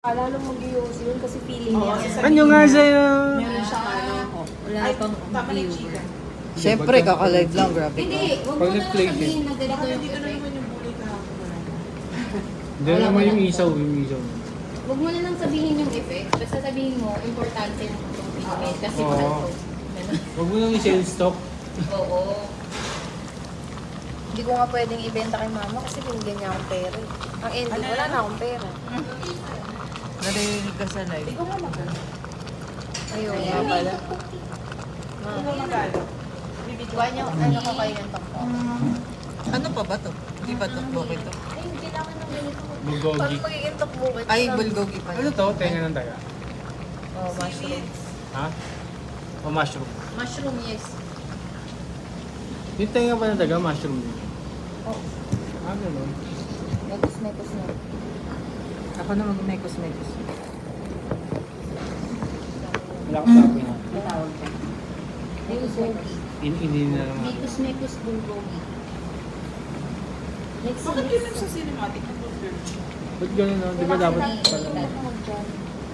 Lalo mag-ios yun kasi feeling niya. Ano nga sa'yo? Meron siyang wala pang viewer. Siyempre, kaka-live lang, grabe ka. Hindi, huwag Pag mo na nag-play lang sabihin na ganito yung Dito na effect. naman yung bully kahapon. Hindi naman yung isaw, yung isaw. Huwag mo na lang sabihin yung effect. Basta sabihin mo, importante yung itong pigment kasi Oo. mahal to. Ganun. Huwag mo nang i-sales stock. Oo. Hindi ko nga pwedeng ibenta kay mama kasi binigyan niya akong pera. Ang ending, wala na akong pera. Narinig ka sa live. Ikaw nga magkano. Ayun, nga pala. Ikaw nga magkano. Buwan niya, ano ko kayo ng takbo? Ano pa ba to? Hindi ba tukbok ito? Ay, hindi kailangan ng ganito. Bulgogi. Parang magiging takbukit. Ay, bulgogi pa. Ano to? Tenga ng daga. Oh, mushroom. Ha? O mushroom. Mushroom, yes. Yung tenga pa ng daga, mushroom din. Oh, Ah, gano'n. mekos na. Ako na mag-mekos-mekos. Wala ka sa akin ha. Tawag ka. Bulgogi. Hindi na lang. Mekus bulgogi. Next Bakit yun lang sa cinematic na folder? Ba't gano'n no? Di ba dapat pala?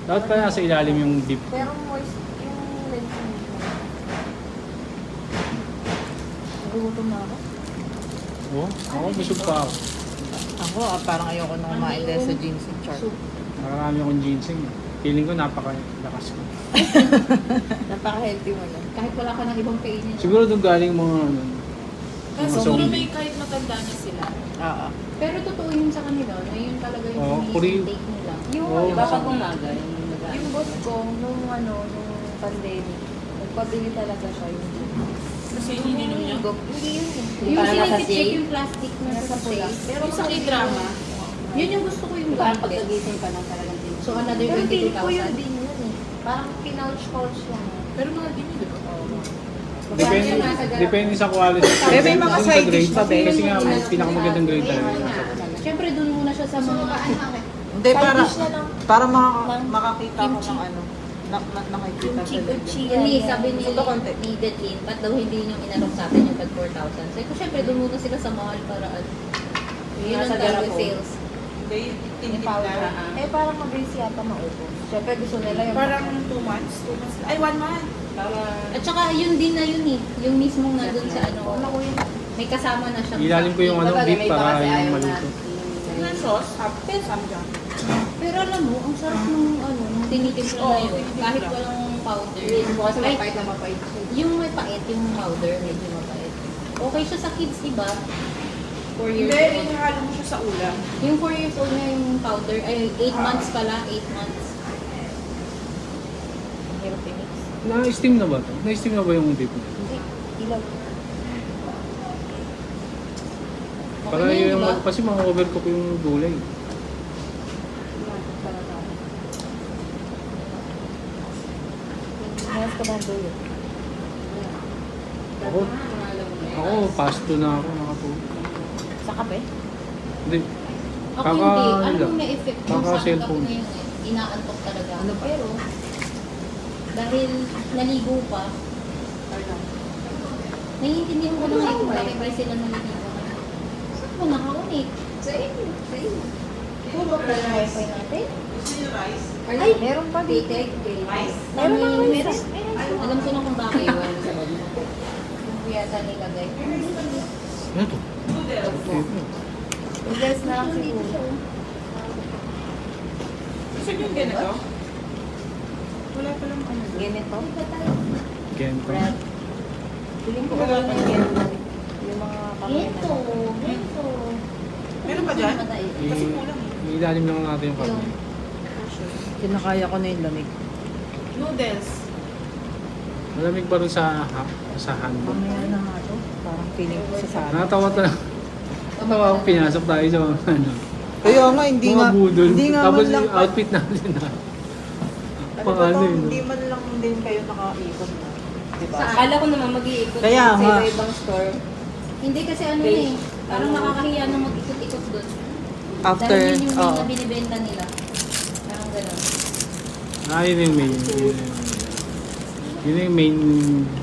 Dapat pala nasa ilalim yung deep. Pero moist yung lens mo. Nagugutom na ako. Oo? Ako, busog pa ako. Ako, parang ayoko na kumain dahil sa ginseng chart. Nakarami akong ginseng. Feeling ko napaka-lakas ko. Napaka-healthy mo na. Kahit wala ka ng ibang kainin. Siguro doon galing mga ano. Kasi Mga siguro zombie. may kahit matanda na sila. Oo. Pero totoo yun sa kanila, na yun talaga yung Oo, intake nila. Yung Oo, iba masarap. pag umaga, yung boss ko, nung pandemic, nagpabili talaga siya yung Kasi ininom niya. Hindi yun eh. Yung Para nasa sinisicheck safe. yung plastic na Nasa sa pula. safe. Pero Yung sa K-drama. Yun yung gusto ko yung Parang gamit. pagkagising pa lang talagang din. So another Pero feeling ko yun 22,000. din yun eh. Parang pinouch-couch lang. Pero mga dini, di ba? Depende, Yung nasa garap. depende sa quality. Pero may mga Dun sa side dish grade. pa, be. Kasi nga, may pinakamagandang grade Ayun talaga. nga. Siyempre dun muna siya sa mga Hindi, Side para, dish na lang. para Lang. makakita ko Kimchi. ng ano. Nakikita sa live. Kimchi. Hindi, sabi ni Ito konti. Deadline, ba't daw hindi yung inalok sa atin yung tag 4,000? Sabi ko, syempre, doon muna sila sa mahal para ano. Yun Nasa ang tawag garapon. sales. Hindi, Yung tinitip powder. na. Eh parang mabilis yata maubos. Siyempre gusto nila yung Parang 2 months? 2 months? Ay, 1 month. At saka yun din na yun eh. Yung mismong nandun sa ano. Wala ko yun. May kasama na siya. Ilalim ko yung ano, beef para yung maluto. Yung na sauce, half samjang. Pero alam mo, ang sarap nung ano, nung tinitimpla na Oo, yun. tinitimpla. Kahit walang powder. Bukas Ay, mapait na mapait. yung may pait, yung powder, medyo mapait. Okay siya sa kids, diba? 4 years Hindi, old. inahalo mo siya sa ulam. Yung 4 years old na yung powder, ay 8 months pala, 8 months. Hirap i-mix. Na-steam na ba ito? Na-steam na ba yung beef? Hindi. Ilaw. Para na yun, yung, diba? kasi mga overcook yung gulay. Mas ka ba ang dulo? Ako, ako, pasto na ako nakatulog. Sa kape? Hindi. Ako Kaka- hindi. Ano ano? may effect mo Kaka sa akin cellphone. ngayon eh. Inaantok talaga ako. Pero, dahil naligo pa, naiintindihan ko na ngayon kung bakit ba sila naliligo. Saan ko nakakunik? Sa inyo. Sa inyo. Puro ka na wifi natin? Gusto niyo rice? Ay, meron pa dito. Rice? Meron na Meron. meron. Alam ko na kung bakit iwan sa loob mo. Yung yata nilagay. Ano to? Noodles. Noodles na lang siguro. Gusto niyo yung ganito? Wala pa lang ano. Ganito. Gento. Bread. Piling ko wala ng ganito. Yung mga Ito, ito. Meron pa dyan? Matay. Kasi kulang eh. Ilalim lang natin yung Yung karne. Kinakaya ko na yung lamig. Noodles. Malamig pa rin sa handle. Mamaya na nga to. Parang feeling ko sa sana. Nakatawa talaga. Natawa ako, pinasok tayo sa mga ano. Kaya nga, hindi Mga nga. budol. Hindi nga Tapos man lang. yung outfit natin na. Ano Pang ba ano to? yun. Hindi man lang din kayo nakaikot na. Diba? Akala ko naman mag-iikot Kaya sa nga. iba-ibang store. Hindi kasi ano Okay. eh. Parang nakakahiya na mag-ikot-ikot doon. After, Dahil yun yung oo. na binibenta nila. Parang gano'n. Ah, yun yung main. Yun yung main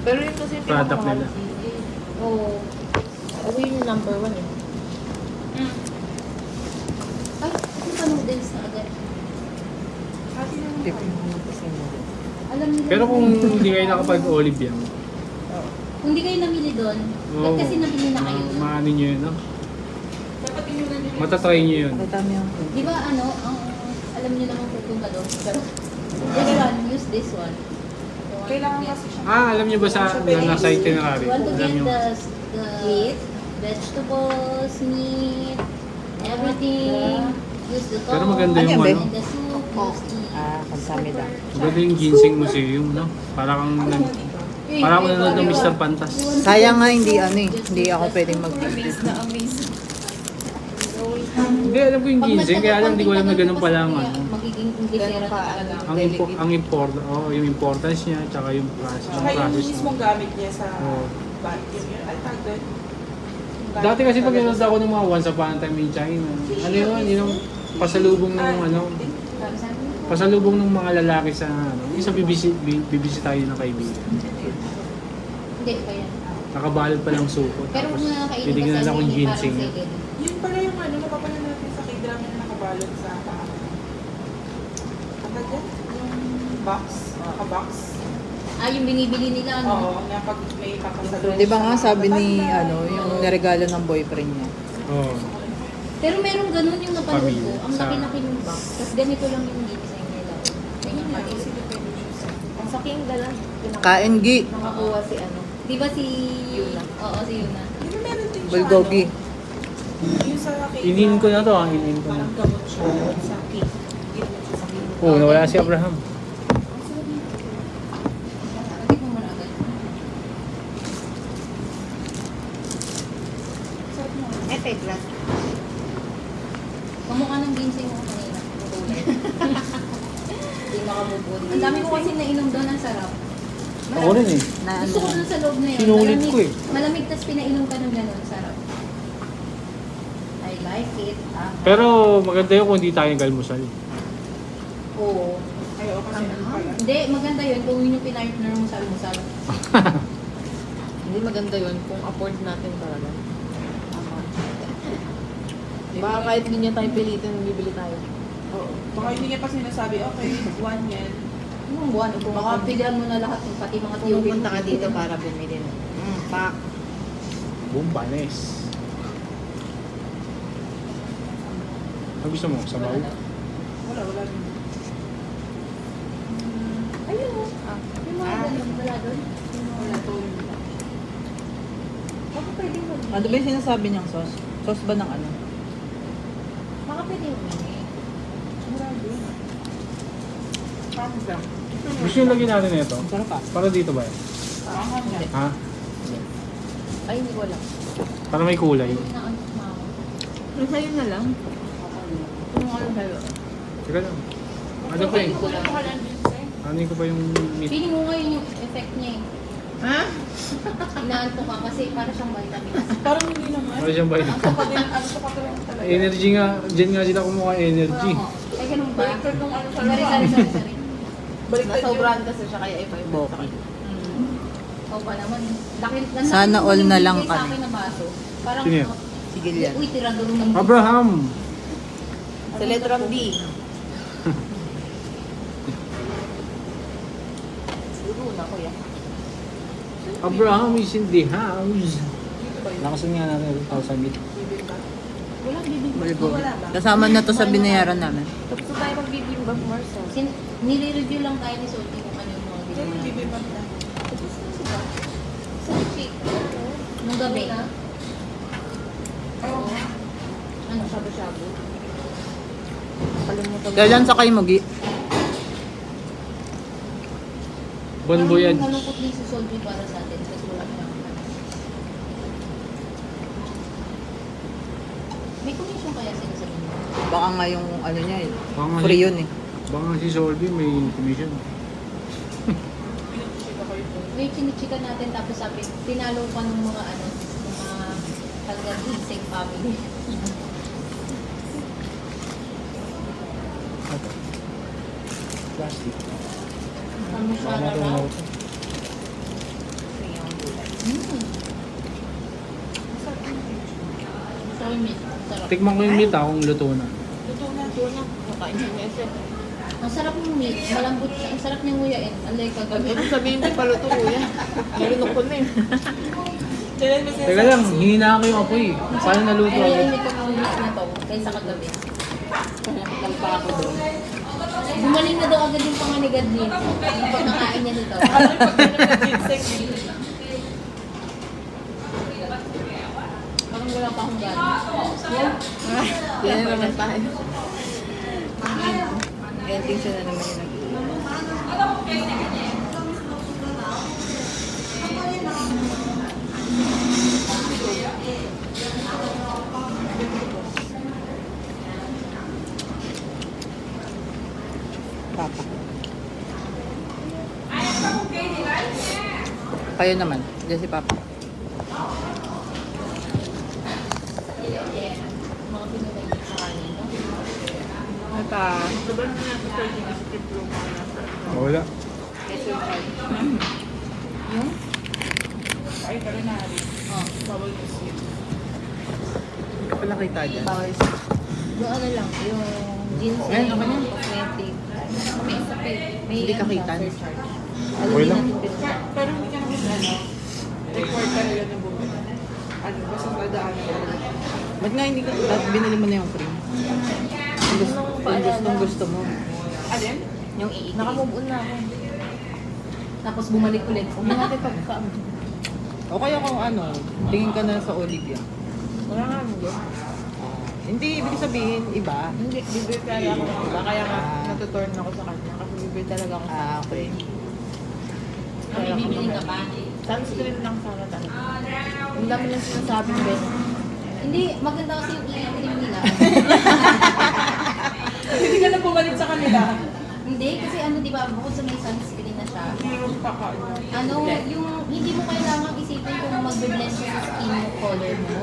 Pero yun kasi product nila. Oo. Ako yung number 1 eh. Ay, ito pa noodles na agad. tip yung Alam niyo Pero kung hindi kayo nakapag-olive yan, kung di kayo namili doon, Oo. ba't kasi nabili na kayo doon? maano nyo yun, no? Dapat yun yung nandun. Matatry nyo yun. Pakita mo yung Di ba ano, alam niyo naman pupunta doon. Pero, this one, use this one. The one Kailangan to get- kasi siya. Alam nyo ba sa nasa itinerary? You want to Alam get nyo. the vegetables, meat, everything. Use the Pero corn, maganda yung and ano. the soup, use the... Kasami lang. Maganda yung ginseng museum, no? Parang parang nanonood ng Mr. Pantas. Sayang nga hindi hindi ako pwedeng mag-video. Hindi, alam ko yung ginseng, kaya alam, hindi ko alam na ganun pala ang ano. Magiging indisera ka talaga. Yung importance niya, tsaka yung process. Tsaka yung mismong gamit niya sa Oo. bag. Ay, tag doon. Dati kasi pag nanonood ako ng mga Once Upon a Time in China, ano yun, yung pasalubong ng ano, pasalubong ng mga lalaki sa ano, isa bibisitahin ng kaibigan. Hindi pa yan. Nakabalot pa lang suko. Pero Tapos kung nakakainin ka titignan sa akong hindi parang ginseng. sige. Yun pala yung ano, napapanood natin sa k-drama na nakabalot sa paa. Ang tag yan? Yung box, naka-box. Yung binibili nila, ano? Oo, na pag may papasalubong. Di ba nga sabi ni, yung niregalo ng boyfriend niya. Oo. Pero meron ganun yung napanood ko. Pamilya. Ang Sa- laki-laki ng box. Tapos ganito lang yung design nila. Ganyan lang. Sa King Galang, Kain, Gi. nakakuha si ano. Di ba si... Yuna. Oo, si Yuna. Di ba meron din siya, Bulgogi. yung sa k-drama. Inin ko na to, inin ko na. Parang gamot siya sa cake. Gamot siya sa cake. Oo, nawala si Abraham. Hindi mo muna agad. Glass. Kamukha ng ginseng mo kanina. Hindi makamubod. Ang dami ko kasi nainom doon. Ang sarap. Ako rin eh. Gusto ko doon sa loob na yun. Sinulit ko eh. Malamig, tapos pinainom ka ng gano'n. Sarap. I like it. Pero maganda yun kung hindi tayo galmusal. Oo. Ay, oo, kasi ano pala. Hindi, maganda yun kung yun yung pinartner mo sa almusal. Hindi maganda yun kung afford natin talaga. Baka kahit hindi niya tayo pilitin, bibili tayo. Oo. Baka hindi niya pa sinasabi, okay, one yan. Yung buwan, baka pilihan mo na lahat, pati mga tiyo. Pupunta ka dito para bumili na. Pak. Bumbanes. Ano gusto mo? Sabaw? Wala din. Ayun o. Yung mga ganun, wala doon. Wala to. Baka pwede mo. Ano ba yung sinasabi niyang sauce? Sauce ba ng ano? Baka pwede mo. Parang lang. Gusto yung lagyan natin ito? Ang sarap ah. Para dito ba yan? Parang yan. Ha? Ay, hindi ko alam. Para may kulay. Sa'yo na lang. Kung ano sa'yo. Teka lang. Ano pa eh? Ano ko pa yung meat? Feeling mo ngayon yung effect niya eh. Ha? Inaanto ka kasi para siyang vitamins. Parang hindi naman. Ano siyang bayan? Ang pa din, ano pa talaga talaga. Energy nga. Diyan nga sila kumuha energy. Ay, ganun ba? Baliktad nung ano sa Sorry. Baliktad Nasobrahan kasi siya kaya iba yung Boki. Oo pa naman. Sana all na lang Sa kami. akin na baso. Parang, Sino yan? Sige yan. uy, tira doon ng... Abraham! Sa letrang B. Siguro na kuya. Abraham is in the house. Lakasan nga natin ito sa meat. Walang bibig. Bulgogi. Kasama na to sa binayaran namin. Tapos na tayo magbibimbang Marcel. Nire-review lang tayo ni Solti kung ano yung mga Hindi, ginawa. bibimag na. Tapos na sila. Sa chick. Nung gabi. Oo. Ano? Shabu-shabu. Kalimutan mo. Kailan sa kayo Gi? Bon voyage. Parang nalungkot din si Solti para sa atin kasi wala siyang may commission kaya sila sa inyo? Baka nga yung ano niya eh. Baka nga Free yun eh. Baka nga si Solby may commission. Pinag-check ako ito. May chinichika natin tapos sabi, tinalo pa ng mga ano, mga talagang insect family. Plastic. Ano siya Baka na raw? matunaw. Soy meat. Sarap. Tikman ko yung meat kung luto na. Luto na. Ito na. Nakain si Nessie. Ang sarap ng meat, malambot siya. Ang sarap niyang nguyain. Alay ka gabi. Ibig sabihin di paluto kuya. Nalunok ko na eh. Kailan mo Teka lang, hinina ko yung apoy. Paano naluto Ay, agad? hindi ko ng meat na to kaysa kagabi. Lampa ako doon. Gumaling na daw agad yung panganigad dito. Kapag nakain niya dito. Ano yung pagkakas na ginseng? Parang wala pa akong gano'n. Yan. Yan na naman tayo. Ending siya na naman yung Papa. Kayo naman. Diyan si Papa. Mga pinagay sa kanin. no? Ata. Sabihin mo na sa pwede na skip room mo na sa Wala. Yung? ay karinari. Oh. Bawal na skip. Hindi ka pala kita dyan. Yung ano lang, yung ginseng. Ayun, naman yan. Cosmetic. May isa pa eh. May Hindi ka ano kita. siya, surcharge. Okay Alam lang. natin pinag- Pero hindi ka naman record ka nila ng bumili. Ano, basta dadaanan ka nila. Ba't nga hindi ka, ba't binili mo na yung cream? Kung gusto mo. Alin? Yung iikli. Nakamove on na ako. Tapos bumalik ulit. Huwag na natin pagkaam. O kaya kung ano, tingin ka na sa Olivia. Wala nga mo doon. Hindi, ibig sabihin, iba. Hindi, bibili talaga ako ng iba. Kaya nga, Ah. natuturn ako sa kanya. Kasi bibili talaga ako. Ah, okay. May bibili ka pa. Sunscreen lang sana talaga. Ang dami lang sinasabing Ben. Hindi, maganda kasi yung iikli nila. Hindi ka na bumalik sa kanila. Hindi, kasi ano, di ba, bukod sa may sunscreen na siya, Meron pa ka. ano, yung hindi mo kailangang isipin kung magbe-blend siya sa skin mo, color mo.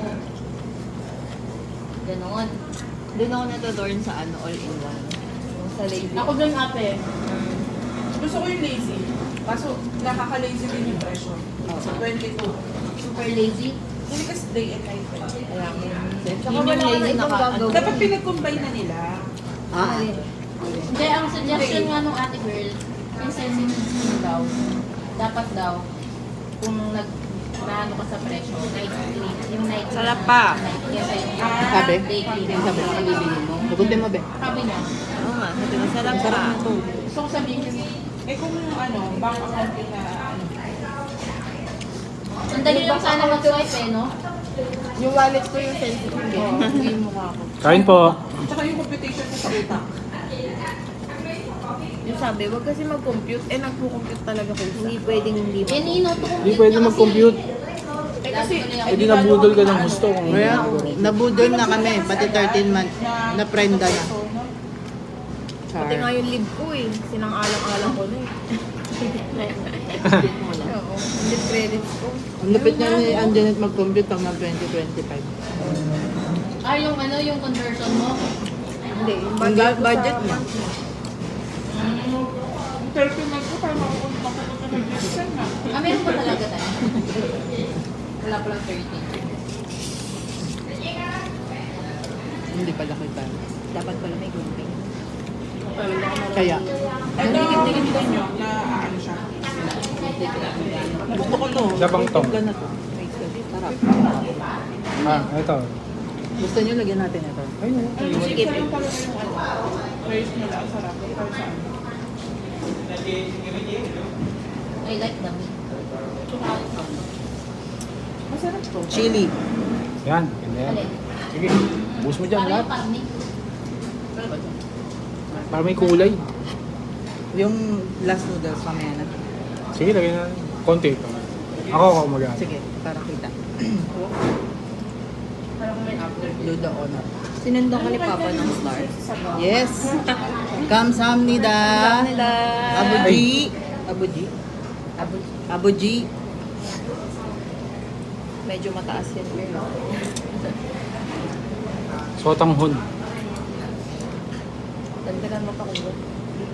Ganon. Doon ako natuturn sa ano, all-in-one. Yung sa lady. Ako din ate. Gusto ko yung lazy. Kaso nakaka-lazy din yung presyo. Sa 22. Super lazy. Hindi kasi day and night. Kaya nga. Tsaka Yun yung wala ka na lazy ibang naka- gagawin. Dapat pinag-combine na nila. Ah, Hindi, ang suggestion nga nung ate girl, yung sensitive skin daw, dapat daw, kung naano ka sa presyo, night cream, yung night cream. Sarap pa. Night, kesa yung Sabi? day cream. Yung sabi, ang bibili mo. Sagutin mo, be. Sabi niya, Oo nga, sabi mo, sarap pa. gusto ko sabihin kasi, Kung yung bank account yung na ang dali lang sana mag-swipe eh, no? Yung wallet ko yung sensitive. Yung mukha ko. Kain po. Tsaka yung computation ko sa utak. Yung sabi, wag kasi mag-compute. Eh, nagpo-compute talaga ko. Hindi pwedeng hindi. Eh, ino-compute Hindi pwede mag-compute. Eh kasi, Eh di nabudol ka ng gusto. Kung Kaya, nabudol na kami, pati 13 months, na prenda na. Pati nga yung leave ko eh. Sinang-alang-alang ko na eh. Oo. Hindi credits ko. Ang lupit niya ni Anjanet mag-compute hanggang 2025. Ah, yung ano, yung conversion mo. Hindi. Yung Ang budget, budget ko niya. yung 13 months ko, parang makukunta ka ng Jason na. Ah, meron pa talaga tayo. Wala palang 30. Hindi pala kita. dapat pala may grouping. Kaya, Ito, dikit-dikit din nyo na ano siya. gusto ko to. Isa pang tong. Ito na to. Sarap. Ah, ito. Gusto niyo lagyan natin ito? Ayun. Sige, lang talaga yung rice nila. Ang sarap. Para sa ano. I like the meat. Masarap to. Chili. Yan. Ganda yan. Alin? Sige. Buhos mo dyan Parang lahat. yung karne. Para may kulay. Yung last noodles, mamaya na. Sige, lagyan na. Konti ito. Ako mag-ano. Sige, para kita. Parang may after. Do the honor. Sinundan ka ni Papa ng stars. Yes. Kamsamnida. Kamsahamnida. Abuji. Abuji. Abuji. Medyo mataas yan. Pero Sotanghon. dagdagan mo pa kulo.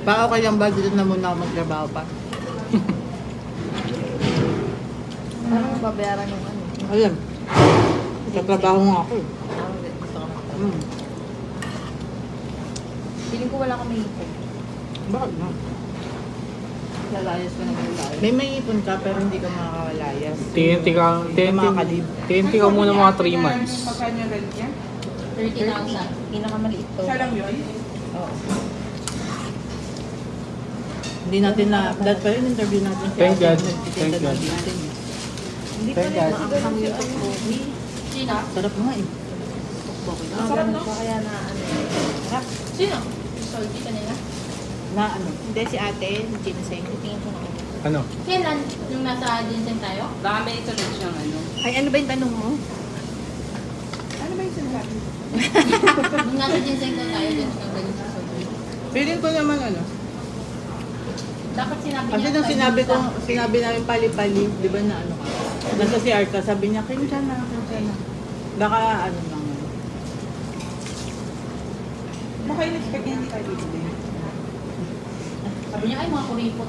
Baka okay lang ba dito na muna ako magtrabaho pa? Parang babayaran yung ano. Alam. Katrabaho nga ako. Gusto ko. Mm. Feeling ko wala kami ipon. Bakit na? Lalayas ka na lalayas. May ipon ka pero hindi ka makakalayas. TNT ka, TNT ka muna mga 3 months. Magkano yung rent niya? 30,000. Pinakamaliit to. Siya lang yun? Oo. Hindi natin na-update pa rin interview natin si Thank Ate, God. nagtitinda Thank ng God. ginseng. Hindi pa Thank rin God. maanghang yung Kobe. Sino? Sarap nga eh. Ang Sarap, no? ganun pa kaya na ano. Sino? Soldi kanina? Na ano? Hindi si ate, ginseng. Tingin ko na ako. Ano? Kailan? Yung nasa ginseng tayo? Baka may ituloy siyang ano. Ay, ano ba yung tanong mo? Ano ba yung sinasabi? Yung nasa ginseng tayo, dyan siya galing sa soldi. Feeling ko naman ano. Dapat sinabi Kasi niya. nung sinabi namin pali-pali, di ba na ano ka? Nasa si Arca, sabi niya, kinsya na. Baka ano naman. Baka in-expect niya hindi tayo bibili. Sabi niya, ay mga kuripot.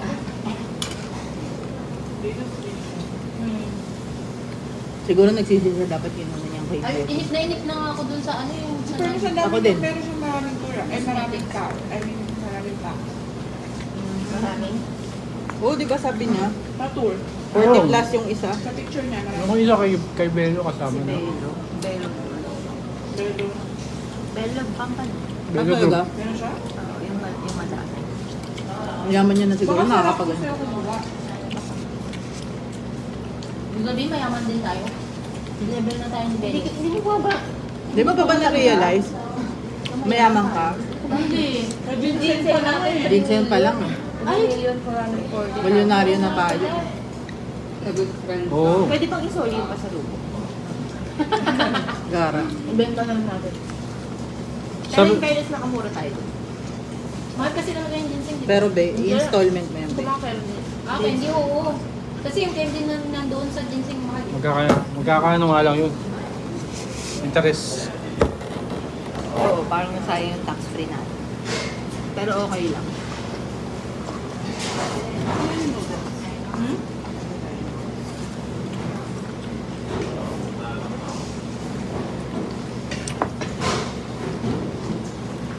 Siguro nagsisisa dapat yun naman yung kay Ay, Jeff. inip na nga ako dun sa ano yung sa Pero siya Ako dami, din. pero siya maraming tura. Ay, maraming tao. I mean, maraming tao. Maraming. Oo, di ba sabi niya? Pa-tour. 40 Oo. plus yung isa. Sa picture niya, maraming. Yung isa kay Bello kasama na. Pero, Belog pang pa. Bello Ano group. talaga? meron siya? Yung malaki. Ang yaman niya na siguro, Baka nakakapag sarap kasi ako gumawa. Yung gabi, mayaman din tayo. Level na tayo ni Belly. Hindi mo ba? Di ba pa ba na-realize? Mayaman ka? Hindi. Ginseng pa lang eh. Ginseng pa lang. Ay, million for ano 40. Milyonaryo na tayo. Oo. Pwede pang isoli yung pasalubong. Gara. Ibenta na lang natin. Pero Sabi- in fairness, nakamura tayo dun. Mahal kasi talaga yung ginseng. di ba? Pero be, installment mo yan be. Kumakero din. Ah, okay, hindi, oo. Kasi yung candy na nandoon sa ginseng mahal. Magkakaano nga lang yun. Interest. Oo, parang nasayang yung tax-free natin. Pero okay lang. Hmm?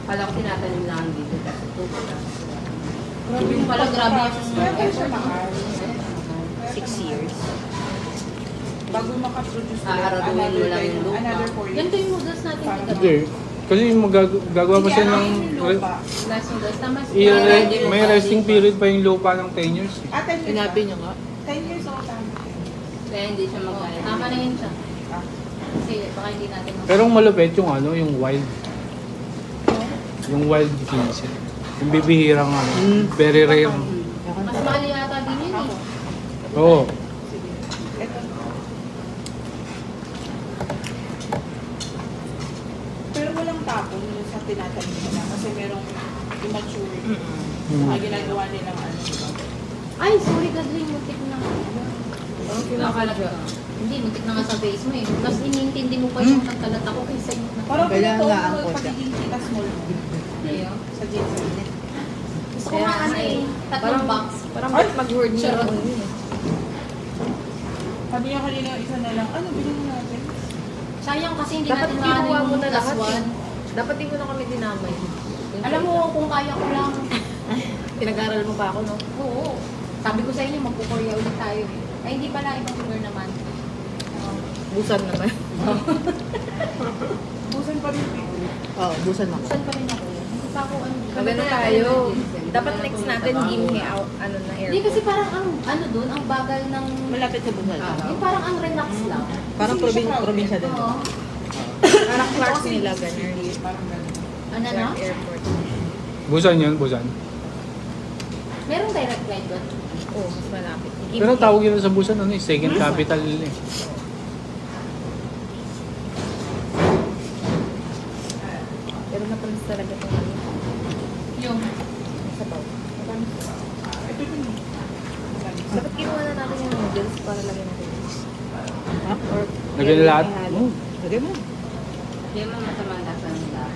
Pala ko tinatanim lang dito kasi ito pala. Yung pala grabe Kaya siya yung mahal. 6 years. Bago makaproduce Aaraduin mo lang yung lupa. another 4 years. Ganito yung noodles natin sa gabi. Hindi. Kasi gagawa pa siya ng... Last noodles. Tama May resting period pa yung lupa ng 10 years. eh. 10 years Sinabi pa. niyo nga. 10 years old tama. Kaya hindi siya magkaya. Tama na yun siya. Kasi baka hindi natin Pero ang malupit yung ano, yung wild. Yung wild ginseng. Yung bibihirang ano, very rare. Mas mahal yata din yun eh. Oo. Ito. Pero walang tapon yung sa tinatanim nila kasi merong immature. Saka ginagawa nilang ano. diba? Ay, sorry Gadling, muntik na. Nakalaga. Hindi, muntik na nga sa face mo eh. Mas inintindi mo pa yung nagkalat ako kaysa yung Parang Kailangan pinatawag nga ang mo kotse. pagiging kita small mo Ayun. sa ginseng. Gusto ko nga ano eh, tatlong box. Parang ba't mag-word niya? Charot. Sabi niya kanina isa na lang, ano bilhin natin? Sayang kasi hindi Dapat natin kinuha mo yung na plus lahat eh. one. Dapat di mo na kami dinamay. Alam mo, kung kaya ko lang. Pinag-aral mo pa ako, no? Oo. Sabi ko sa inyo, magpo-Korea ulit tayo eh. Ay, hindi pala, ibang lugar naman. Busan naman. Busan pa rin people. Oo, busan ako. Saan pa rin ako? Hindi pa ako ano. Maganda tayo. Dapat next natin, Gimhe out, ano na Hindi airport. kasi parang ang, ano doon, ang bagal ng... Malapit sa busan. Yung parang ang relax lang. Parang probinsya din. Oo. Parang Clark nila, ganun. Parang ganun. Ano na? Clark Airport. Busan yun, Busan. Merong direct flight doon. Oo, mas malapit. Pero tawag yun sa Busan, ano eh, second capital nila eh. Pero matamis talaga itong ano. Yung... Sabaw. Ito din. Dapat kinuha na natin yung noodles para lagyan natin. Ha? Or Lagyan na lahat. ihalo. Lagay mo. Hindi mo masama ang lasa ng lahat.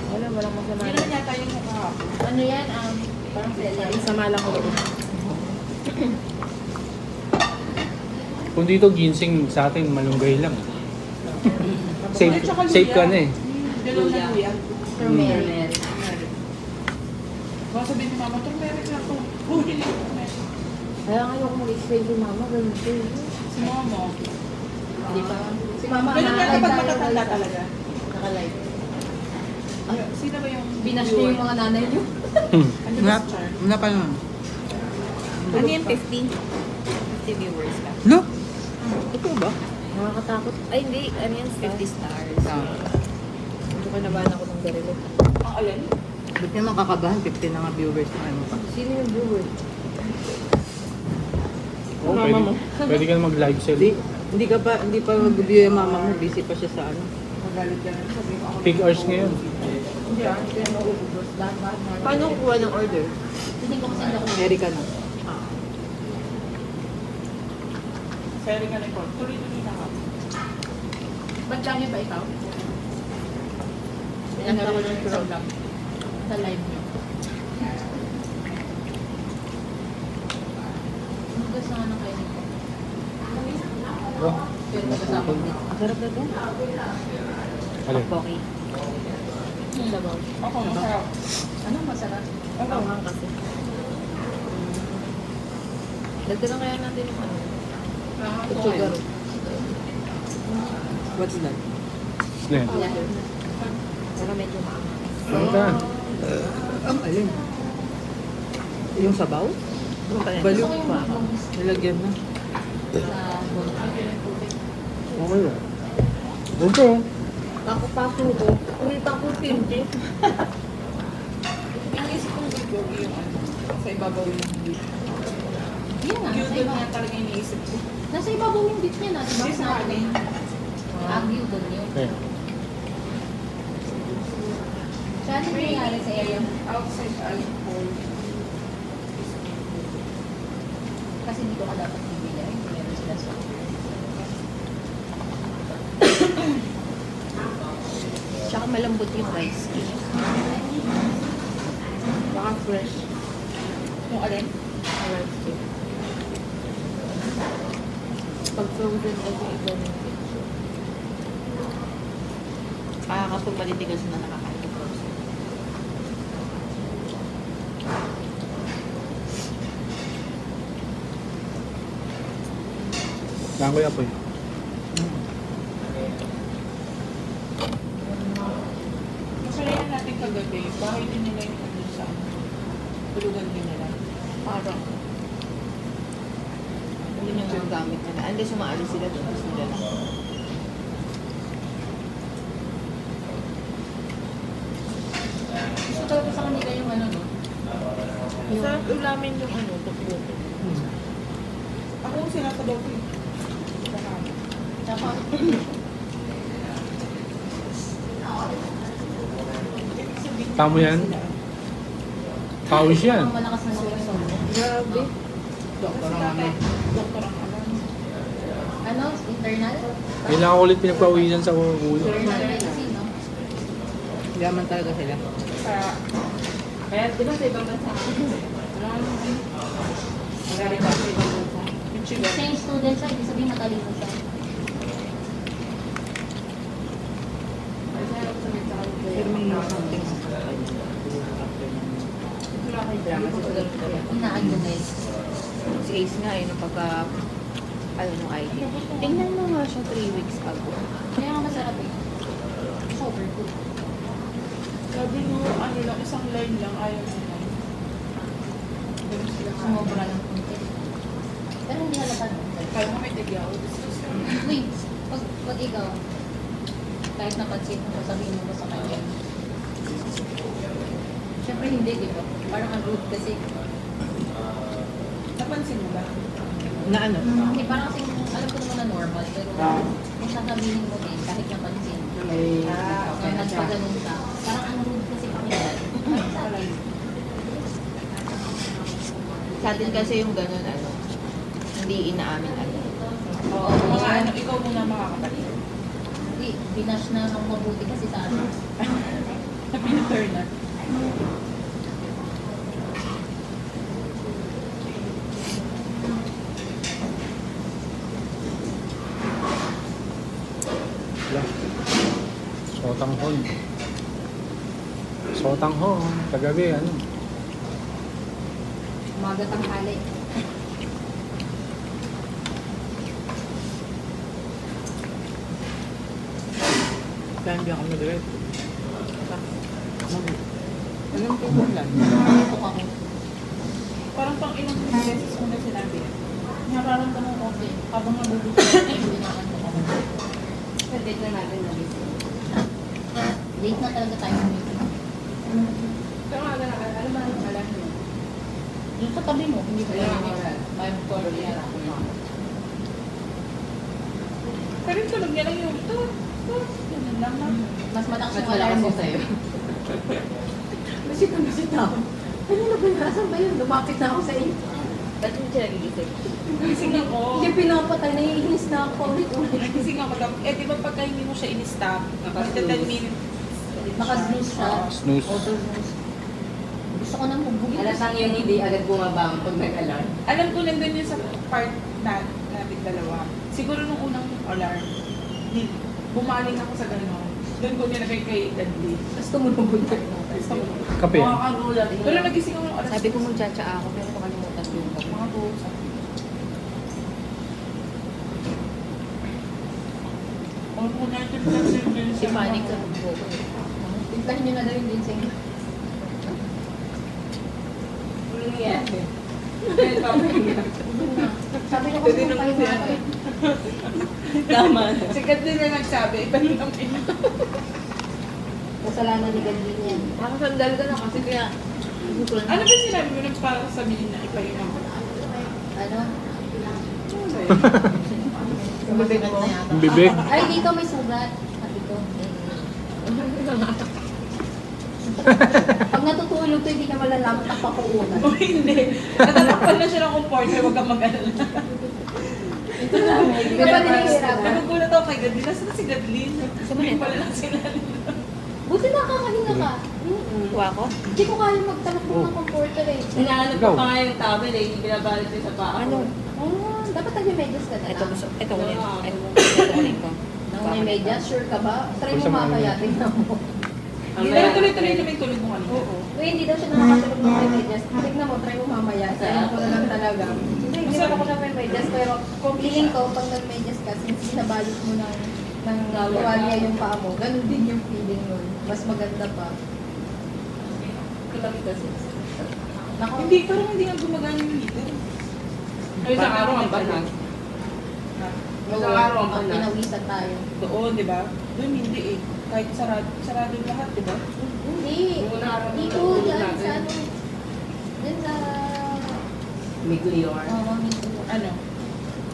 Walang masama. Yun lang yata yung nakahapon. Ano yan? Parang celery. Sama lang ko rin. Kung dito ginseng sa atin, malunggay lang. Safe, safe ka na eh. Dalaw na luya. Turmeric. Turmeric. Baka sabihin ni mama, turmeric lang to. Huli lang yung turmeric. Kaya nga ayoko mag-explain si mama, ganun ko eh. Si mama. Di ba? Si mama, Ganun yan kapag tayo matatanda guys. talaga. Naka-live. Sino ba yung Binash niyo yung mga nanay niyo. Ano ba si Char? Wala pa naman. Ano yung 50? 50 viewers ka. No? Ito ba? Nakakatakot. Ay, hindi. Ano yan? 50 stars. Hindi ko nabahan ako ng garilo. Ang alin? Ba't naman kakabahan? 50 na nga viewers na ano pa. Sino yung viewer? Oh, pwede ka na mag-live sell. Hindi pa mag-view yung mama mo. Busy pa siya sa ano. Magalit ka na. Sabi ko ako. Peak hours ngayon. Hindi ah, hindi na maubos. Dahan-dahan na. Paano kukuha ng order? Hindi ko kasi hindi ako Amerika na. Ferry ka na ikaw. Tuloy-tuloy na ka. Ba't lagi ba ikaw? Pinanta ko ng program sa live niyo. Gusto nga ng kayo nito. Oh, Pero magkasabang dito. Ang sarap na ito. alin? Pocky. Yung labaw. Ako, masarap. Ano masarap? Ang hang kasi. Dagdagan kaya natin yung ano. Sugar. What's that? Yan. Para medyo maangang. Ano ka? Ang alin? Yung sabaw? Baliw Gusto ko yung pa. maglungis Nilagyan na. sa bonfire. Okay ba? Ito. Paso ko. Hindi pa ko pinti. Inisip kong bulgogi yung ano. Sa ibabaw yung beef. Yan nga. Yun Sa doon iba. nga talaga iniisip ko. Nasa ibabaw yung beef niya na. Diba? Hindi sa akin. Agyo doon yun. Okay. Siya ano nangyayari sa area mo? Outside alcohol. Kasi dito ka dapat bibili. Ay, hindi meron sila sa... Tsaka malambot yung rice cake. Baka fresh. Yung alin? Rice cake. Pag frozen kasi iba ng texture. Kapag malitigas na nakakain ng frozen. Saan ko yapoy? Masalayan natin kagabi. Bahay din nila yung ano sa tulugan din nila. Parang. Hindi nyo nga gamit nila. Unless umaalis sila doon, tapos nila lang. Gusto talaga sa kanila yung ano, no? Masarap ulamin yung ano, tukbuko. Ako yung sinasabaw ko eh. Tsaka, Tamo yan? Pawis yan. ang malakas na sirasol. Grabe. Doktor ang alam. Doktor ang alam. Ano? Internal? Kailangan ko ulit pinagpawisan sa ulo. Internal medicine, no? Yaman talaga sila. Kaya di ba sa ibang bansa? Magaling ka sa ibang bansa. Yung chicken. Same student siya, ibig sabihin matalino siya. Pero may something sa drama sa sulat ko. Ina-agonize. Si Ace nga nung pagka, nung ID. Tingnan mo nga siya 3 weeks ago. Kaya nga masarap eh. Sober good. Sabi mo, ano lang, isang line lang, ayaw nila. Ganun sila. Sumobra ng konti. Pero hindi halata. Kaya mo may tigyaw. Wait, pag ikaw, kahit napansin mo, sabihin mo sa kanya. Siyempre hindi, di ba? Parang ang rude kasi. Napansin mo ba? Na ano? Hindi, parang kasi alam ko naman na normal, pero kung sasabihin mo din, kahit napansin, Ay, okay na nagpaganon ka, parang ang rude kasi pakinggan. Parang sa akin, Sa atin kasi yung ganun, hindi inaamin agad. Oo. Mga ano, ikaw muna makakapatid. hindi, binash na ng mabuti kasi sa ano. Na pinaturn na. Sotanghon. Sotanghon. Kagabi, ano? Umaga tanghali. Kaya hindi ako nag-rest. Alam ko mo lang. Tutok ako. Parang pang ilang beses mo na sinabi. Nararamdaman ko din. Habang nabubuto ako, hindi na ako. Date na natin na gising. Late na talaga tayo meeting. Pero nga na, alam mo anong alam mo? Yung sa tabi mo, hindi ko Kaya alam. nga wala. May color yan. Pero yung tulog niya lang yung ito. Ganun lang na. Mas malakas Mas yung alarm malakas mo. yung sa'yo. Masit ako. Kanina ba yung rasan ba yun? Lumapit na ako sa inyo. Ba't mo siya nagigising? Gising ako. Hindi pinapatay, naiinis na ako ulit-ulit. Gising ako. Eh, di ba pagka hindi mo siya in-stop, after 10 minutes, Naka-snooze siya. Snooze. Auto-snooze. Gusto ko nang bubugin. Alasang yung hindi agad bumabangon pag nag-alarm. alam ko nandun yun sa part natin dalawa. Siguro nung unang alarm, bumaling ako sa gano'n. Doon ko nilagay kay Dudley. Tapos tumulubog na. Kape. Makakagulat. Pero nagising ako ng oras. Sabi ko magtsatsa ako, pero makalimutan ko yung pag- mga buhok sa Ang muna ito Si Panic sa buko ko. Tintahin nyo na daw yung ginseng. Ano nangyari? Sabi ko kung tayo mga Tama. Sikat din na nagsabi, iba din ang kasalanan ni Gandhin yan. Nakasandal ka na kasi kaya Ano ba sinabi mo nang para sabihin na iba yung ako? Ano? Sabi ko. Yung bibig. Ay, dito may sugat. Sabi ko. Pag natutulog to, hindi ka malalaman ang pakuunan. O hindi. Natatakpan na siya ng comforter, huwag kang mag-alala. Ito lang. Hindi ka ba nahihirapan? Nagugulat ako kay Gadlin. Nasaan si Gadlin? Sabi pala lang sila. Buti nakakahinga ka. Kuha ko? Hindi ko kaya magtalakbo ng comforter eh. hinahanap ko Ikaw. pa nga yung towel eh, hindi binabalot yung sa paa ko. Ano? Oh, dapat nag-medyas ka na lang. Ito ko yun. Ah. Ito ko. Nang may medyas, sure ka ba? Try mo Basta mga mga- kaya, tingnan mo. Ang Pero tuloy-tuloy naman yung tulog mo ano. Oo. Uy, hindi daw siya nakakatulog ng may medyas. Tignan mo, try mo mamaya. Sayin ko na lang talaga. Hindi, hindi ako na may medyas. Pero feeling ko, pag nag-medyas ka, since sinabalot mo ng tuwalya yung paa mo, ganun din yung feeling nun. Mas maganda pa. Kita-kita sis. Nako, Hindi, parang hindi nga gumagana yung heater. Ay, isang araw ang banag. Isang araw ang pag banag. pinawisan tayo. Doon, di ba? Doon hindi eh. Kahit sarado yung lahat, di ba? Hindi. Yung unang araw ng Dito, tulog dyan natin. sa ano. Dyan sa... Miglior. Oo, dito. Ano?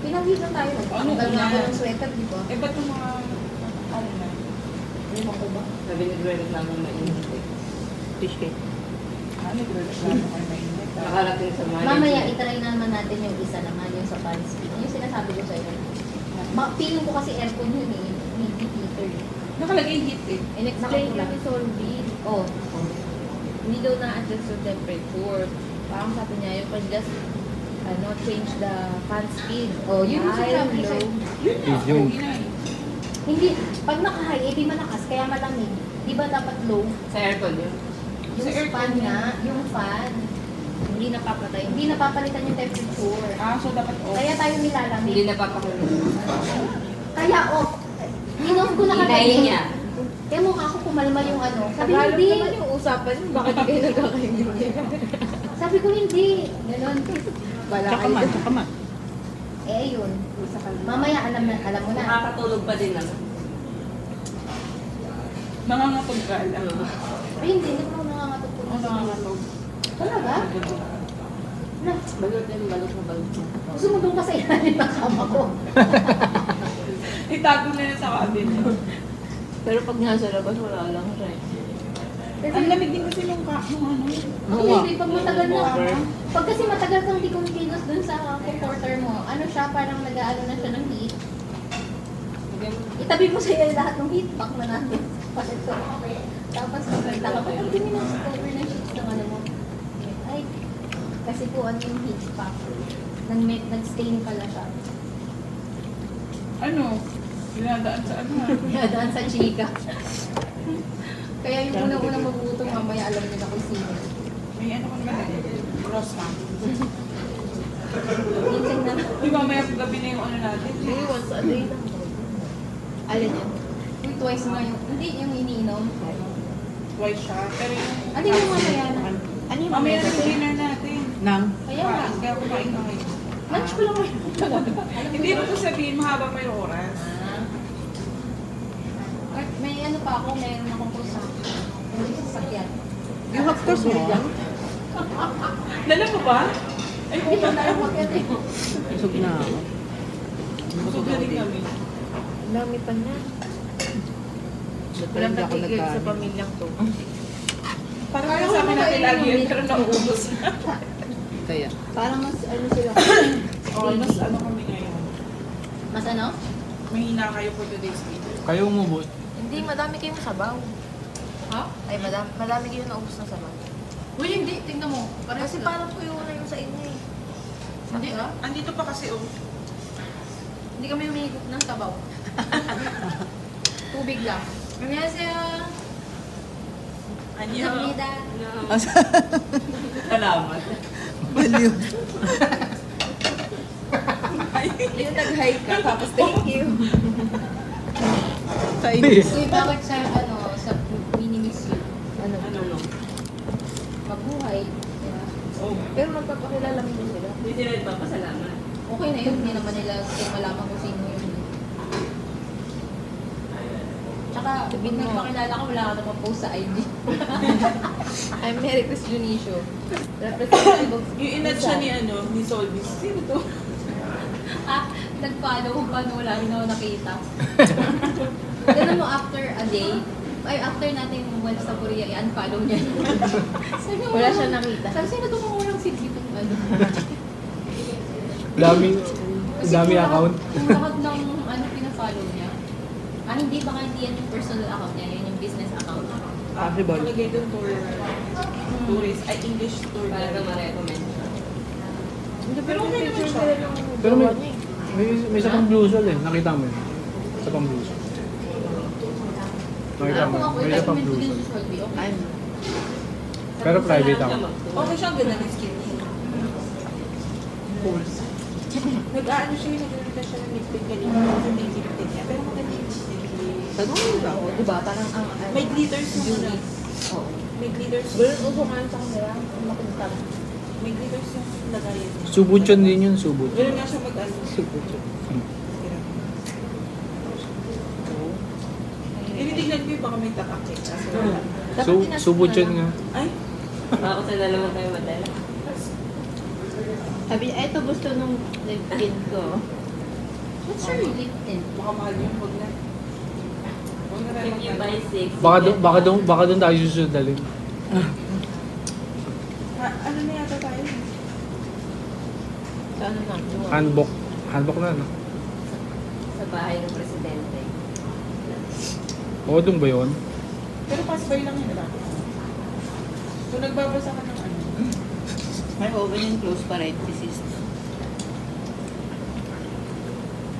Pinawisan tayo. Ano Tanggal na ako una? ng sweater, di ba? Eh, ba't yung mga... Ano na? Ewan ko ba? Sabi ni Gwen na naman mainit eh. Fish cake. Ano, nagreklamo kayo mainit. Nakarating sa mga Mamaya, itry naman natin yung isa naman, yung sa fan speed. Yung sinasabi ko sa'yo. Feeling ko kasi aircon yun eh. Hindi heater. Nakalagay heat eh. In-explain ko lang. Solvi, Oh. hindi daw na-adjust yung temperature. Parang sabi niya, you can just change the fan speed. Oh, yun yung High, sinasabi ko sa'yo. Yun na, Yun. okay na eh. Hindi, pag naka-high, eh di malakas, kaya malamig. Di ba dapat low? Sa aircon yun. Yung Sa aircon fan yun. nga, yung fan. Hindi napapatay. Hindi napapalitan yung temperature. Ah, so dapat off. Kaya tayo nilalamig. Hindi napapakulit. Kaya off. Minom ko na Hinayin niya. Kaya mukha ako kumalma yung ano. Sabi Tagalog hindi. naman yung usapan yun. Bakit kayo nagkakaintindihan? Sabi ko hindi. Ganon. Wala Tsaka man, tsaka man. Eh yun. Mamaya alam mo na. Nakakatulog pa din naman. Nangangatog ka lang. Ay hindi ko nangangatog po. Oo, nangangatog. Talaga? Na, Balot yung balot na balot mo. gusto mo doon ka sa ilalim ng kama ko. Itago na yun sa cabin. Pero pag nasa labas, wala lang siya eh. Ang lamig din kasi nung ano. Kasi hindi, pag matagal na, pag kasi matagal kang di continuous dun sa comforter mo, ano siya, parang nag-aano na siya ng heat. Itabi mo sa iyo lahat ng heat pack na natin. Ito. Tapos makita ka, ba't ang dumi ng cover ng sheets ng ano mo? Ay, kasi po ano yung heat pack. Nag-stain pala siya. Ano? Dinadaan sa ano ha? Yadaan sa chika. Kaya yung unang-unang magutom, mamaya alam niyo na kung sino. May ano ka naman eh. Rosma. Minsan na. Di ba may gabi na yung ano natin? Hindi, once a day lang. Alin yan? Uy, twice nga yung, hindi yung iniinom. Twice siya. Pero yung... Ano yung mamaya na? Ano yung Mamaya mamaya na yung dinner natin. Nang? Kaya nga. Kaya kumain na kayo. Lunch ko lang ngayon. Hindi mo ko sabihin, mahaba pa yung oras. Ay, may ano pa ako, meron akong kusa. Hindi sa sasakyan. Yung haptos mo? Dala mo ba? Ay, Hindi pa tayo makyat eh. Busog na ako. busog na rin kami. Ang dami pa niya. Ba't Walang hindi ako natigil sa nagkaano? pamilyang to. Parang kasama natin lagi yun, pero nauubos na. Kaya. Parang mas ano sila. Okay, mas ano kami ngayon. Mas ano? Mahina kayo for today's video. Kayo umubot. Hindi, madami kayong sabaw. Ha? Ay, madami kayong naubos na sabaw. Uy, hindi. Tingnan mo. Kasi parang tuyo na yung sa inyo eh. Hindi ah. Andito pa kasi oh. Hindi kami humihigop ng sabaw. Tubig lang. Annyeonghaseyo. Kamida. Salamat. Baliw. Yung nag-hi ka, tapos thank you. Chinese. Uy, bakit sa ano, sa minimiss you? Ano? Ano? Mabuhay. Diba? Oh. Pero magpapakilala mo din sila. Hindi sila nagpapasalamat. Okay na yun, hindi naman nila gusto malaman kung sino yun. Tsaka, Sabihin mo. nagpakilala ka, wala ka naman post sa IG. I'm Mary Chris Junicio. Representative of... Yung inad siya ni ano, ni Solvis. Sino to? Nag-follow ko paano wala rin ako nakita. Ganun mo after a day, ay after natin wala sa Korea, i-unfollow niya. Sabi, Wala siya nakita. Sabi, sino itong mga walang sige itong ano? Dami Kasi account. Kung lahat ng ano pinafollow niya. Hindi baka hindi yan yung personal account niya, yun yung business account. Possible. Nakalagay doon tour. Tourist. Ay, English tour. Para na ma-recommend siya. Pero okay naman siya. Pero may isa pang blusol eh. Nakita mo yun. Isa pang blusol. Nakita mo. Kung ako, May isa pang i-recommend ko din blusol. si Shelby, okay. Pero private ako. Okay siya, ang ganda ng skin niya. Nag-aano siya, nag-aano siya ng lipstick kanina. Kasi may lipstick niya. Pero maganda yung lipstick niya. Tanong ba? Oo, diba? Parang ang... May glitters yung ano. Oo. May glitters. Ganun uso nga sa kanila. Makunta. May glitters yung lagayan niya. Subuchon din yun, subut. Ganun nga siya mag-ano. Tinitignan ko yung baka may tatak eh. Kaso wala. Subuchon nga. Ay, Baka sa dalawa tayo madala. Sabi niya, eto gusto nung nag-pin ko. What's your LinkedIn? baka mahal yung pag na. Huwag na tayo If you buy magtanong. 6, Baka doon tayo susunodalin. Ano na yata tayo? Sa ano na? Handbook. Handbook na, no? sa bahay ng presidente. Oo, doon ba yun? Pero pasbay lang yun, diba? Kung nagbabasa ka ng ano. May open and close parenthesis.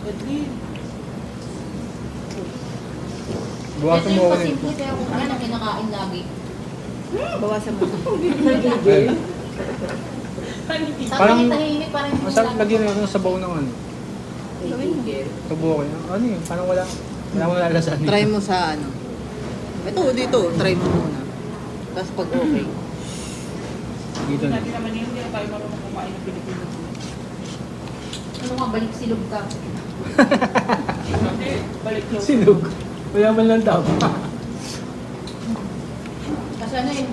Badlin. Buwasan Ito mo yung ako nito. pasimple kaya kung yan ang kinakain lagi. Bawasan mo. Eh, Parang- Tahimik, parang hindi mo masarap alam. lagyan ng sabaw ng ano. Sabaw ko. Ano yun? Parang wala mo nalasahan. Try mo sa ano. Ito, dito. Try mo muna. Tapos pag okay. Dito na. Natin naman yun, hindi na tayo marunong kumain ng Pilipino. Ano nga, balik silog ka. Hindi, balik low. Sinug. Wala man lang tao. Kasi ano yun,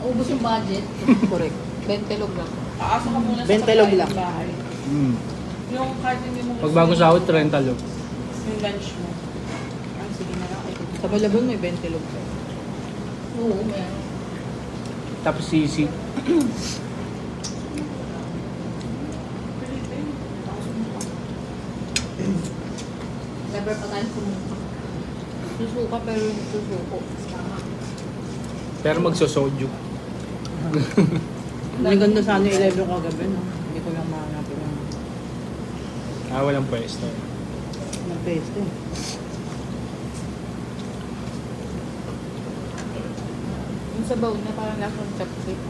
ubos yung budget. Correct. 20 log lang. Aasa ka muna sa Bentelog pagkain lang. ng bahay. Hmm. Yung kahit hindi mo Pag bago sahod, 30 log. yung lunch mo. Ay, sige na lang. Sa Malabon may 20 log. Oo, meron. Tapos sisi. Pilipino. Tapos mo. Never pa tayo sumuka. Susuka pero hindi susuko. Tama. Pero magsosoju. Ang ganda sana yung 11 kagabi, no? Hindi ko lang mahanapin yung Walang pwesto. pesto. Yung sabaw niya parang lasang chopstick.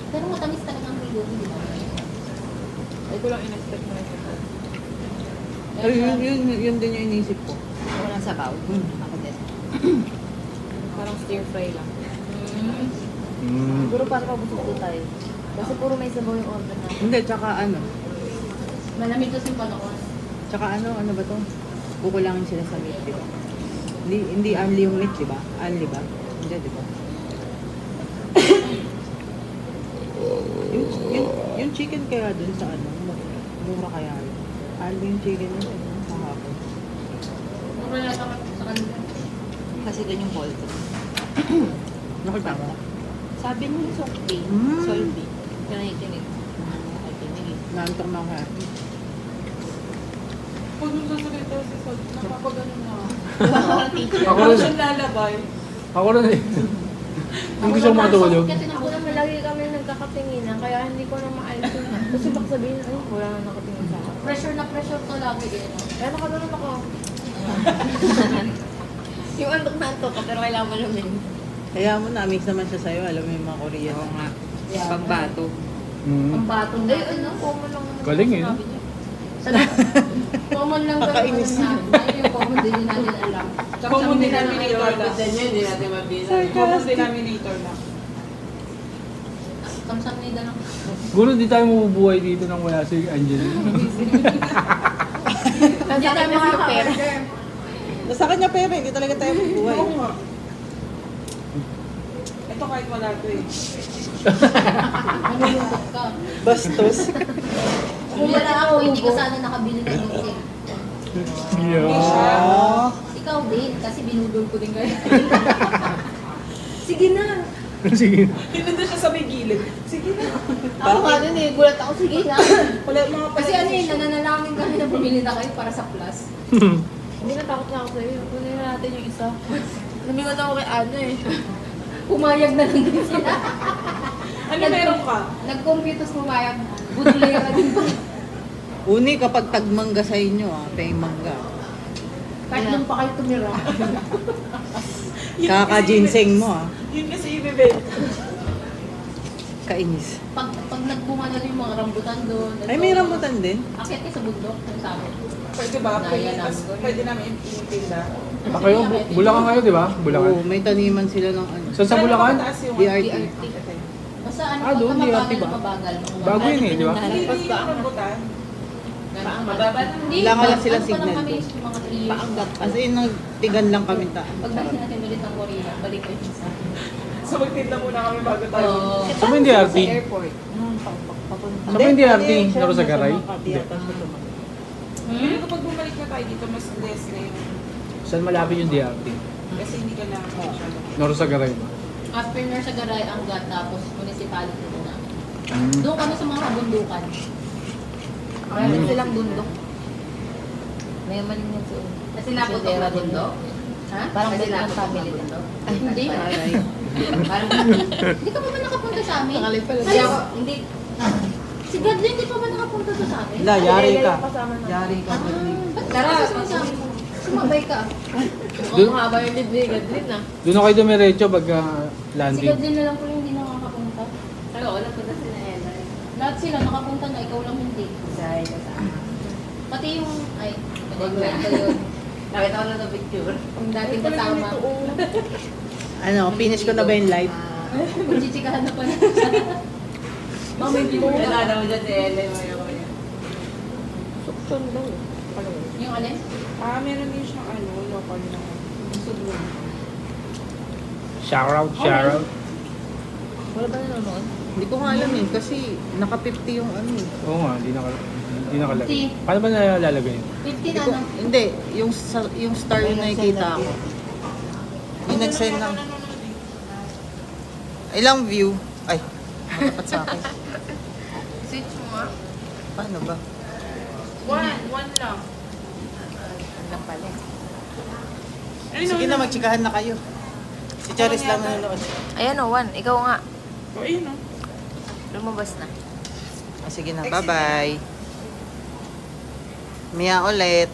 Pero matamis talaga ang bulgogi, di ba? Ay ko lang in-expect na ito. Ay, yun din yung inisip ko. Walang sabaw. Ako din. Parang stir fry lang. Siguro para mabusog po tayo. Kasi puro may sabaw yung order na. Hindi, tsaka ano. Malamig kasi yung panahon. Tsaka ano ba to? Kukulangin sila sa meat, di ba? Hindi only yung meat, di ba? Only ba? Hindi, di ba? yung chicken kaya dun sa ano, mura kaya yun. Only yung chicken yun, sa hapon. Mura na sa kanila. Kasi dun yung poultry. Nakita mo? Sabi ni Solby. Mm. Solby. Kinikinig. Ay, kinikinig. Naantok na ako. Kung nung sasalita si Sol, nakapagano na. Ako Ako rin. siya lalabay. Ako rin eh. Hindi gusto ko matulog. Kasi ako naman lagi kami nagkakatinginan, kaya hindi ko na maalis yun. Kasi baka sabihin, ay, wala na nakatingin sa akin. Pressure na pressure to lagi eh. No? Kaya nakanood ako. Yung antok na antok ka, pero kailangan mo namin. Kaya mo na-mix naman siya sa'yo. Alam mo yung mga Korean. Oo nga. Yeah. Pagbato. Ang batong Ay, natin, ano, no? common lang naman. Galing eh, no? Sabi niya. Common lang ba Kakainis. natin? Yung common din yun natin alam. Common denominator lang. Hindi natin mabilang. Common denominator lang. Kamsam nila lang. Siguro di tayo mabubuhay dito nang wala si Angeline. Hindi tayo makaka-order. Nasa kanya pera, hindi talaga tayo buhay. Oo nga. Ito kahit wala to eh. Manulungkot ka. Bastos. Kung wala ako, hindi ka sana nakabili ng music. Yeah. Ikaw din, kasi binudol ko din kayo. Sige na. Sige. Hinunda siya sa may gilid. Sige na. Ako nga din eh, gulat ako, sige na. Wala mga Kasi ano yun, nananalangin kami na bumili na kayo para sa plus. Hindi natakot na ako sa'yo. Kunin na natin yung isa. Lumingon ako kay ano eh. Pumayag na lang din sila. Ano meron ka? Nag-computer pumayag. Budulera din pa. Uni kapag tagmangga sa inyo, mangga. Kahit nung pa kayo tumira. Kaka-ginseng mo Yun kasi ibibenta. Kainis. Pag nagbunga na yung mga rambutan doon. Ay, may rambutan din. Akit kayo sa bundok, yung sa amin. Pwede ba? Naya namin ko. Pwede namin itinda. Ako kayo, Bulacan kayo, di ba? Bulacan. Oo, may taniman sila ng ano. Saan sa Bulacan? DRT. Basta ano, Ah, doon, pagka DRT mabagal ba? na mabagal. Bago yun eh, di ba? Hindi yung rambutan. Mababa lang. Hindi, Wala nga lang silang ano pa lang signal kami, doon. mga 3 years. As in, nagtigan lang kami ta. Pag balik natin ulit ng Korea, balik ko yung sa So magtinda muna kami bago tayo. Oo. Saan ba yung DRT? Sa airport. Saan ba yung DRT? Naro sa Garay? Hindi. Pero kapag bumalik na tayo dito, mas less na yun. Saan malapit yung DRT? Kasi hindi ka na masyado. Naro sa Garay ba? After Narsagaray, Angat, tapos municipality na namin. Mm. Doon kami sa mga kabundukan. Meron silang bundok. May manin yan siya. Kasi napunta ko bundok. Ha? Parang Kasi bundok ang napunta family ko din. bundok. Ay, hindi. Parang Hindi ka pa ba nakapunta sa amin? Nakalip pala. Hindi ako, hindi. Si Godly, hindi pa ba nakapunta to sa amin? Wala, yari ka. Kasama na. Yari ka. Ba't Tara, kasi sumasabi mo? Sumabay ka. Mukhang mahaba yung lead ni Gadlin na. Doon na kayo dumiretso pagka Si landing. Godly na lang po yung hindi nakakapunta. Pero wala ko na sila Ella. Lahat sila nakapunta na, ikaw lang hindi. Say, kasama. Pati yung, ay, Wag na. ito yun. Nakita ko na sa picture. Yung dating kasama. Ano, finish ko na ba yung live? Kung chichikahan na pala. Mami, hindi mo Wala na mo dyan si Ella. Maya-maya. Suction daw eh. Yung alin? Meron din siyang local na sublog. Shout out, shout out. Wala ba nanonood? Hindi ko nga alam kasi naka-50 yung ano. Oo nga, hindi nakalagay. 50. Paano ba nalalagay yun? 50 na lang. Hindi, yung star yung nakikita ko. Yung nag-send ng... Ilang view? Ay, matapat sa akin. Switch mo nga. Paano ba? One lang. Ang pala. Sige na, magtsikahan na kayo. Si Charis lang nanonood. Ayan o, Juan. Ikaw nga. O, ayun o. Lumabas na. Sige na, bye-bye. Mia ulit.